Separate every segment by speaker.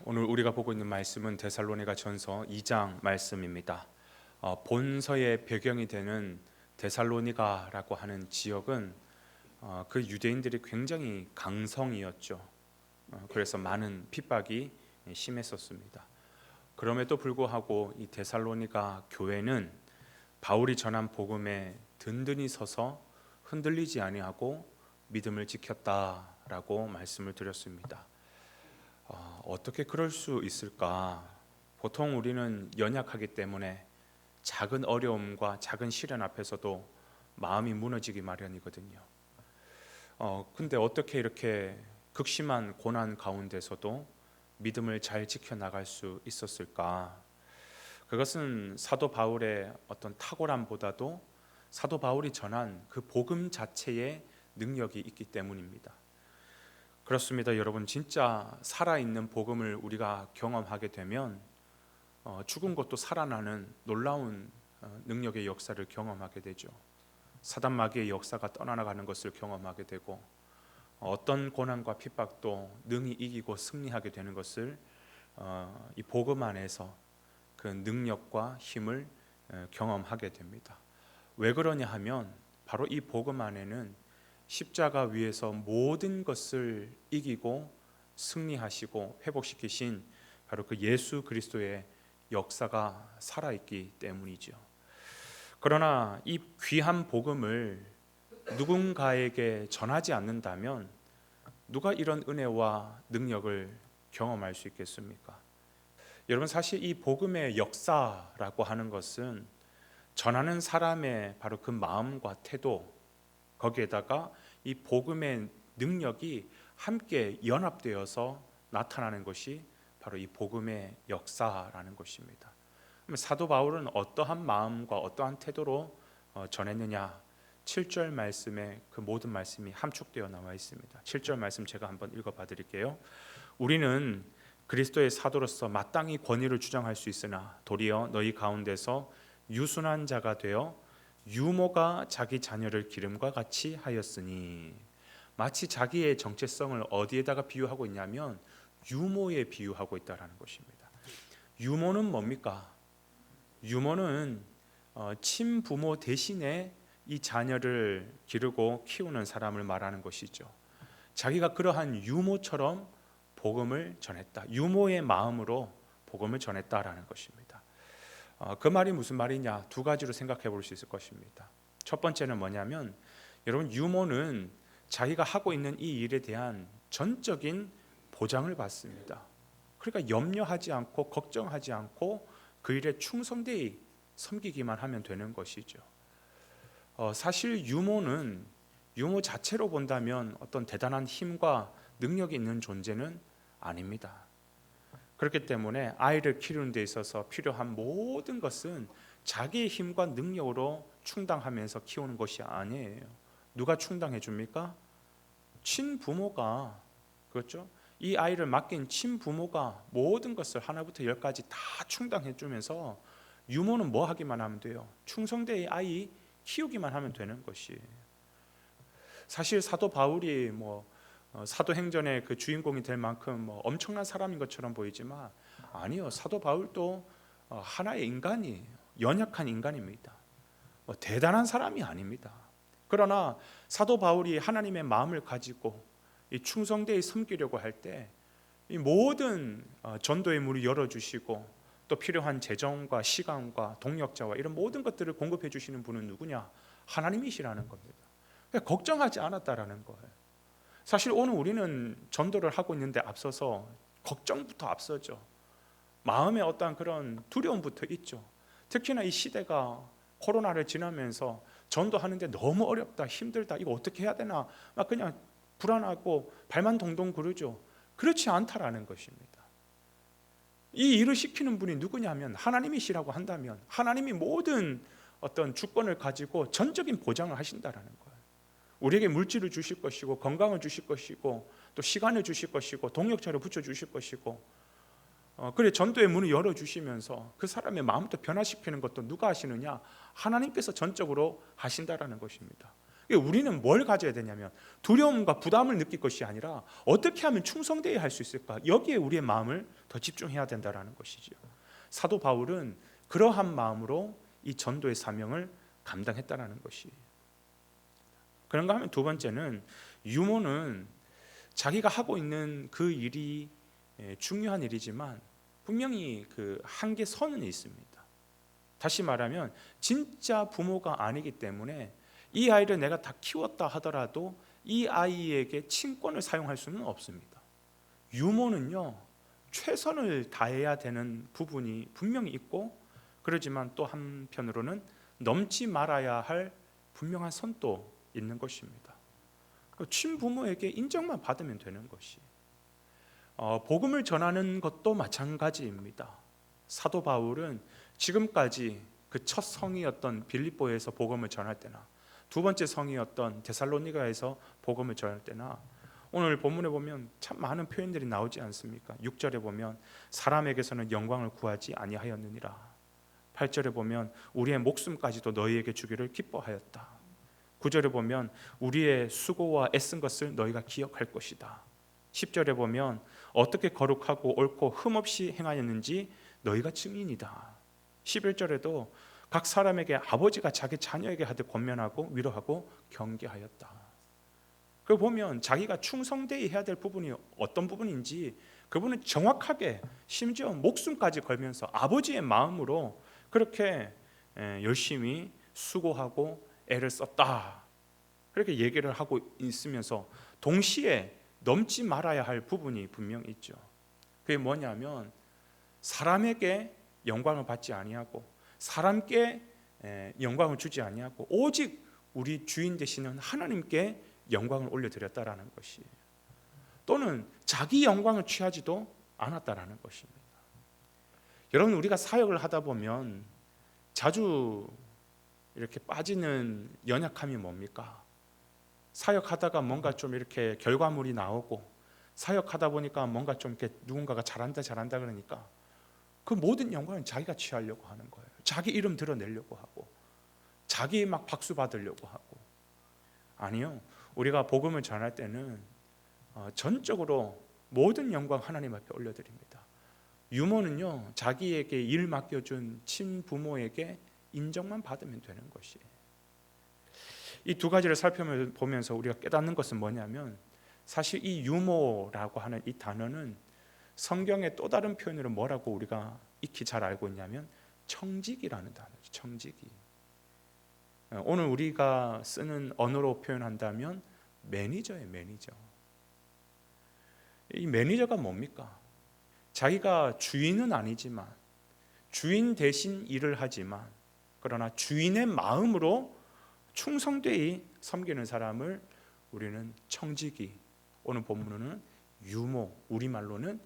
Speaker 1: 오늘 우리가 보고 있는 말씀은 데살로니가 전서 2장 말씀입니다. 본서의 배경이 되는 데살로니가라고 하는 지역은 그 유대인들이 굉장히 강성이었죠. 그래서 많은 핍박이 심했었습니다. 그럼에도 불구하고 이 데살로니가 교회는 바울이 전한 복음에 든든히 서서 흔들리지 아니하고 믿음을 지켰다라고 말씀을 드렸습니다. 어떻게 그럴 수 있을까? 보통 우리는 연약하기 때문에 작은 어려움과 작은 시련 앞에서도 마음이 무너지기 마련이거든요. 근데 어떻게 이렇게 극심한 고난 가운데서도 믿음을 잘 지켜나갈 수 있었을까? 그것은 사도 바울의 어떤 탁월함보다도 사도 바울이 전한 그 복음 자체의 능력이 있기 때문입니다. 그렇습니다, 여러분. 진짜 살아있는 복음을 우리가 경험하게 되면 죽은 것도 살아나는 놀라운 능력의 역사를 경험하게 되죠. 사단 마귀의 역사가 떠나가는 것을 경험하게 되고 어떤 고난과 핍박도 능히 이기고 승리하게 되는 것을 이 복음 안에서 그 능력과 힘을 경험하게 됩니다. 왜 그러냐 하면 바로 이 복음 안에는 십자가 위에서 모든 것을 이기고 승리하시고 회복시키신 바로 그 예수 그리스도의 역사가 살아있기 때문이죠. 그러나 이 귀한 복음을 누군가에게 전하지 않는다면 누가 이런 은혜와 능력을 경험할 수 있겠습니까? 여러분, 사실 이 복음의 역사라고 하는 것은 전하는 사람의 바로 그 마음과 태도, 거기에다가 이 복음의 능력이 함께 연합되어서 나타나는 것이 바로 이 복음의 역사라는 것입니다. 사도 바울은 어떠한 마음과 어떠한 태도로 전했느냐? 7절 말씀에 그 모든 말씀이 함축되어 나와 있습니다. 7절 말씀 제가 한번 읽어봐 드릴게요. 우리는 그리스도의 사도로서 마땅히 권위를 주장할 수 있으나 도리어 너희 가운데서 유순한 자가 되어 유모가 자기 자녀를 기름과 같이 하였으니, 마치 자기의 정체성을 어디에다가 비유하고 있냐면 유모에 비유하고 있다는 것입니다. 유모는 뭡니까? 유모는 친부모 대신에 이 자녀를 기르고 키우는 사람을 말하는 것이죠. 자기가 그러한 유모처럼 복음을 전했다. 유모의 마음으로 복음을 전했다라는 것입니다. 그 말이 무슨 말이냐? 두 가지로 생각해 볼 수 있을 것입니다. 첫 번째는 뭐냐면, 여러분, 유모는 자기가 하고 있는 이 일에 대한 전적인 보장을 받습니다. 그러니까 염려하지 않고 걱정하지 않고 그 일에 충성되이 섬기기만 하면 되는 것이죠. 사실 유모는 유모 자체로 본다면 어떤 대단한 힘과 능력이 있는 존재는 아닙니다. 그렇기 때문에 아이를 키우는 데 있어서 필요한 모든 것은 자기의 힘과 능력으로 충당하면서 키우는 것이 아니에요. 누가 충당해 줍니까? 친부모가. 그렇죠? 이 아이를 맡긴 친부모가 모든 것을 하나부터 열까지 다 충당해 주면서 유모는 뭐 하기만 하면 돼요? 충성되이 아이 키우기만 하면 되는 것이에요. 사실 사도 바울이 사도행전의 그 주인공이 될 만큼 엄청난 사람인 것처럼 보이지만 아니요, 사도 바울도 하나의 인간이에요. 연약한 인간입니다. 대단한 사람이 아닙니다. 그러나 사도 바울이 하나님의 마음을 가지고 이 충성되이 섬기려고 할 때 이 모든 전도의 문을 열어주시고 또 필요한 재정과 시간과 동력자와 이런 모든 것들을 공급해 주시는 분은 누구냐? 하나님이시라는 겁니다. 그러니까 걱정하지 않았다라는 거예요. 사실 오늘 우리는 전도를 하고 있는데 앞서서 걱정부터 앞서죠. 마음에 어떠한 그런 두려움부터 있죠. 특히나 이 시대가 코로나를 지나면서 전도하는데 너무 어렵다, 힘들다, 이거 어떻게 해야 되나 막 그냥 불안하고 발만 동동 구르죠. 그렇지 않다라는 것입니다. 이 일을 시키는 분이 누구냐면 하나님이시라고 한다면 하나님이 모든 어떤 주권을 가지고 전적인 보장을 하신다라는 거예요. 우리에게 물질을 주실 것이고 건강을 주실 것이고 또 시간을 주실 것이고 동력자를 붙여주실 것이고 그래 전도의 문을 열어주시면서 그 사람의 마음부터 변화시키는 것도 누가 하시느냐? 하나님께서 전적으로 하신다라는 것입니다. 우리는 뭘 가져야 되냐면 두려움과 부담을 느낄 것이 아니라 어떻게 하면 충성되게 할 수 있을까? 여기에 우리의 마음을 더 집중해야 된다라는 것이죠. 사도 바울은 그러한 마음으로 이 전도의 사명을 감당했다라는 것이. 그런가 하면 두 번째는 유모는 자기가 하고 있는 그 일이 중요한 일이지만 분명히 그 한계 선은 있습니다. 다시 말하면 진짜 부모가 아니기 때문에 이 아이를 내가 다 키웠다 하더라도 이 아이에게 친권을 사용할 수는 없습니다. 유모는요, 최선을 다해야 되는 부분이 분명히 있고, 그러지만 또 한편으로는 넘지 말아야 할 분명한 선도 있는 것입니다. 친부모에게 인정만 받으면 되는 것이. 복음을 전하는 것도 마찬가지입니다. 사도 바울은 지금까지 그 첫 성이었던 빌립보에서 복음을 전할 때나 두 번째 성이었던 데살로니가에서 복음을 전할 때나 오늘 본문에 보면 참 많은 표현들이 나오지 않습니까? 6절에 보면 사람에게서는 영광을 구하지 아니하였느니라. 8절에 보면 우리의 목숨까지도 너희에게 주기를 기뻐하였다. 9절에 보면 우리의 수고와 애쓴 것을 너희가 기억할 것이다. 10절에 보면 어떻게 거룩하고 옳고 흠없이 행하였는지 너희가 증인이다. 11절에도 각 사람에게 아버지가 자기 자녀에게 하듯 권면하고 위로하고 경계하였다. 그 보면 자기가 충성되이 해야 될 부분이 어떤 부분인지 그분은 정확하게 심지어 목숨까지 걸면서 아버지의 마음으로 그렇게 열심히 수고하고 애를 썼다. 그렇게 얘기를 하고 있으면서 동시에 넘지 말아야 할 부분이 분명히 있죠. 그게 뭐냐면 사람에게 영광을 받지 아니하고 사람께 영광을 주지 아니하고 오직 우리 주인 되시는 하나님께 영광을 올려드렸다라는 것이, 또는 자기 영광을 취하지도 않았다라는 것입니다. 여러분, 우리가 사역을 하다 보면 자주 이렇게 빠지는 연약함이 뭡니까? 사역하다가 뭔가 좀 이렇게 결과물이 나오고 사역하다 보니까 뭔가 좀 이렇게 누군가가 잘한다 그러니까 그 모든 영광은 자기가 취하려고 하는 거예요. 자기 이름 드러내려고 하고 자기 막 박수 받으려고 하고. 아니요, 우리가 복음을 전할 때는 전적으로 모든 영광 하나님 앞에 올려드립니다. 유모는요, 자기에게 일 맡겨준 친부모에게 인정만 받으면 되는 것이에요. 이 두 가지를 살펴보면서 우리가 깨닫는 것은 뭐냐면 사실 이 유모라고 하는 이 단어는 성경의 또 다른 표현으로 뭐라고 우리가 익히 잘 알고 있냐면 청직이라는 단어죠. 청직이. 오늘 우리가 쓰는 언어로 표현한다면 매니저예요. 매니저. 이 매니저가 뭡니까? 자기가 주인은 아니지만 주인 대신 일을 하지만 그러나 주인의 마음으로 충성되이 섬기는 사람을 우리는 청지기, 오늘 본문은 유모, 우리말로는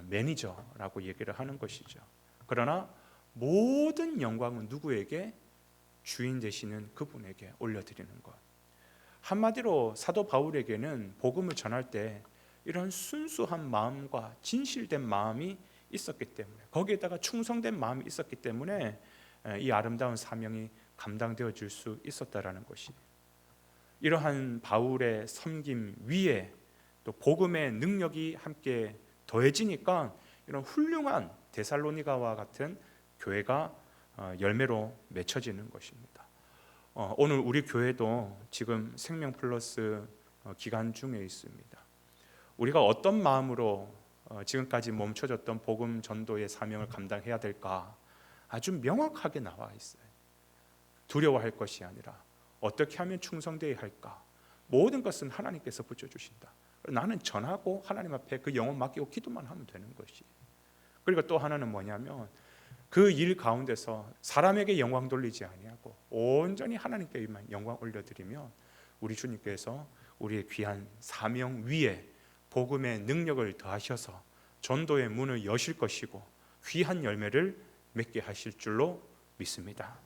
Speaker 1: 매니저라고 얘기를 하는 것이죠. 그러나 모든 영광은 누구에게? 주인 되시는 그분에게 올려드리는 것. 한마디로 사도 바울에게는 복음을 전할 때 이런 순수한 마음과 진실된 마음이 있었기 때문에, 거기에다가 충성된 마음이 있었기 때문에 이 아름다운 사명이 감당되어질 수 있었다라는 것이, 이러한 바울의 섬김 위에 또 복음의 능력이 함께 더해지니까 이런 훌륭한 데살로니가와 같은 교회가 열매로 맺혀지는 것입니다. 오늘 우리 교회도 지금 생명 플러스 기간 중에 있습니다. 우리가 어떤 마음으로 지금까지 멈춰졌던 복음 전도의 사명을 감당해야 될까 아주 명확하게 나와 있어요. 두려워할 것이 아니라 어떻게 하면 충성되어야 할까, 모든 것은 하나님께서 붙여주신다. 나는 전하고 하나님 앞에 그 영혼 맡기고 기도만 하면 되는 것이. 그리고 또 하나는 뭐냐면 그 일 가운데서 사람에게 영광 돌리지 아니하고 온전히 하나님께만 영광 올려드리면 우리 주님께서 우리의 귀한 사명 위에 복음의 능력을 더하셔서 전도의 문을 여실 것이고 귀한 열매를 맺게 하실 줄로 믿습니다.